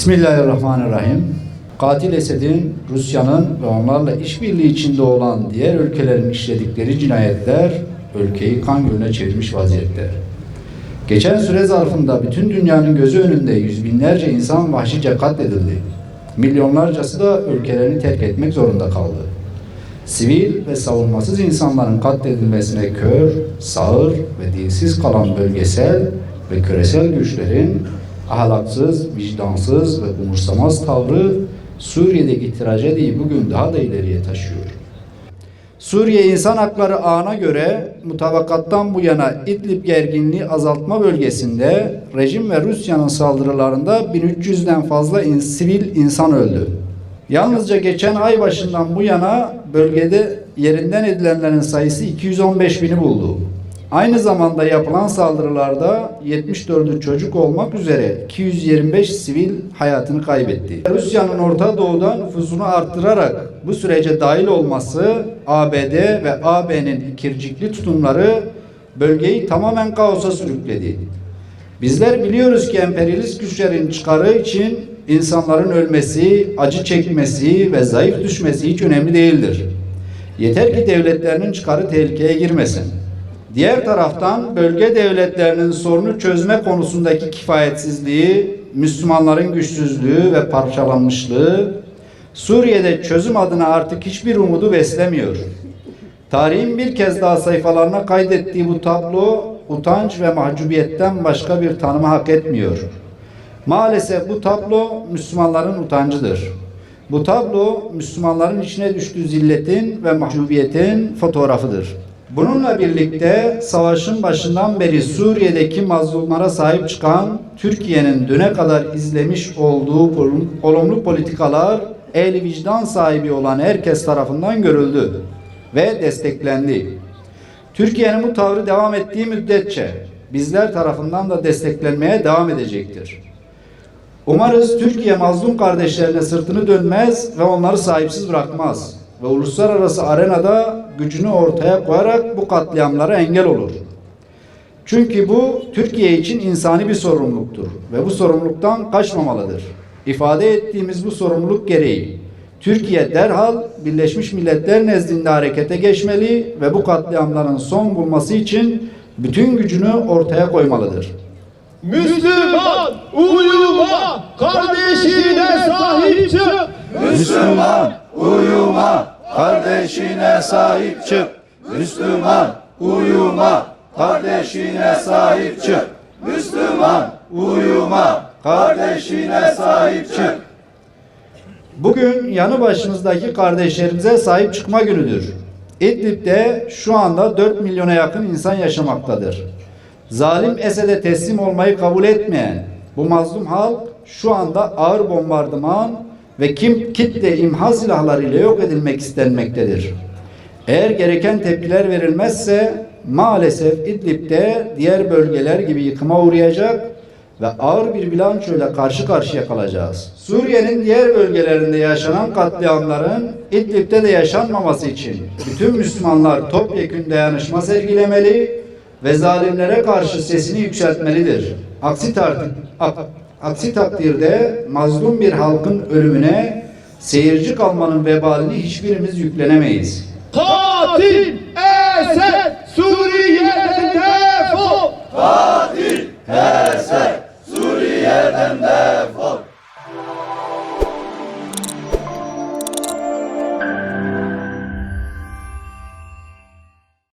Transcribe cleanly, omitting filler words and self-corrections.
Bismillahirrahmanirrahim. Katil Esed'in, Rusya'nın ve onlarla işbirliği içinde olan diğer ülkelerin işledikleri cinayetler ülkeyi kan gölüne çevirmiş vaziyette. Geçen süre zarfında bütün dünyanın gözü önünde yüz binlerce insan vahşice katledildi. Milyonlarcası da ülkelerini terk etmek zorunda kaldı. Sivil ve savunmasız insanların katledilmesine kör, sağır ve dilsiz kalan bölgesel ve küresel güçlerin ahlaksız, vicdansız ve umursamaz tavrı Suriye'deki trajediyi bugün daha da ileriye taşıyor. Suriye İnsan Hakları Ağı'na göre mutabakattan bu yana İdlib gerginliği azaltma bölgesinde rejim ve Rusya'nın saldırılarında 1300'den fazla sivil insan öldü. Yalnızca geçen ay başından bu yana bölgede yerinden edilenlerin sayısı 215 bini buldu. Aynı zamanda yapılan saldırılarda 74'ü çocuk olmak üzere 225 sivil hayatını kaybetti. Rusya'nın Orta Doğu'da nüfuzunu arttırarak bu sürece dahil olması, ABD ve AB'nin ikircikli tutumları bölgeyi tamamen kaosa sürükledi. Bizler biliyoruz ki emperyalist güçlerin çıkarı için insanların ölmesi, acı çekmesi ve zayıf düşmesi hiç önemli değildir. Yeter ki devletlerinin çıkarı tehlikeye girmesin. Diğer taraftan bölge devletlerinin sorunu çözme konusundaki kifayetsizliği, Müslümanların güçsüzlüğü ve parçalanmışlığı Suriye'de çözüm adına artık hiçbir umudu beslemiyor. Tarihin bir kez daha sayfalarına kaydettiği bu tablo utanç ve mahcubiyetten başka bir tanımı hak etmiyor. Maalesef bu tablo Müslümanların utancıdır. Bu tablo Müslümanların içine düştüğü zilletin ve mahcubiyetin fotoğrafıdır. Bununla birlikte savaşın başından beri Suriye'deki mazlumlara sahip çıkan Türkiye'nin düne kadar izlemiş olduğu olumlu politikalar ehli vicdan sahibi olan herkes tarafından görüldü ve desteklendi. Türkiye'nin bu tavrı devam ettiği müddetçe bizler tarafından da desteklenmeye devam edecektir. Umarız Türkiye mazlum kardeşlerine sırtını dönmez ve onları sahipsiz bırakmaz ve uluslararası arenada gücünü ortaya koyarak bu katliamlara engel olur. Çünkü bu Türkiye için insani bir sorumluluktur ve bu sorumluluktan kaçmamalıdır. İfade ettiğimiz bu sorumluluk gereği Türkiye derhal Birleşmiş Milletler nezdinde harekete geçmeli ve bu katliamların son bulması için bütün gücünü ortaya koymalıdır. Müslüman uyuma, kardeşine sahip çık. Müslüman uyuma, kardeşine sahip çık. Müslüman uyuma, kardeşine sahip çık. Müslüman uyuma, kardeşine sahip çık. Bugün yanı başımızdaki kardeşlerimize sahip çıkma günüdür. İdlib'de şu anda 4 milyona yakın insan yaşamaktadır. Zalim Esed'e teslim olmayı kabul etmeyen bu mazlum halk şu anda ağır bombardıman ve kitle imha silahlarıyla yok edilmek istenmektedir. Eğer gereken tepkiler verilmezse maalesef İdlib'de diğer bölgeler gibi yıkıma uğrayacak ve ağır bir bilançoyla karşı karşıya kalacağız. Suriye'nin diğer bölgelerinde yaşanan katliamların İdlib'de de yaşanmaması için bütün Müslümanlar topyekün dayanışma sergilemeli ve zalimlere karşı sesini yükseltmelidir. Aksi takdirde mazlum bir halkın ölümüne seyirci kalmanın vebalini hiçbirimiz yüklenemeyiz. Katil Esed Suriye'den defol. Katil Esed Suriye'den defol.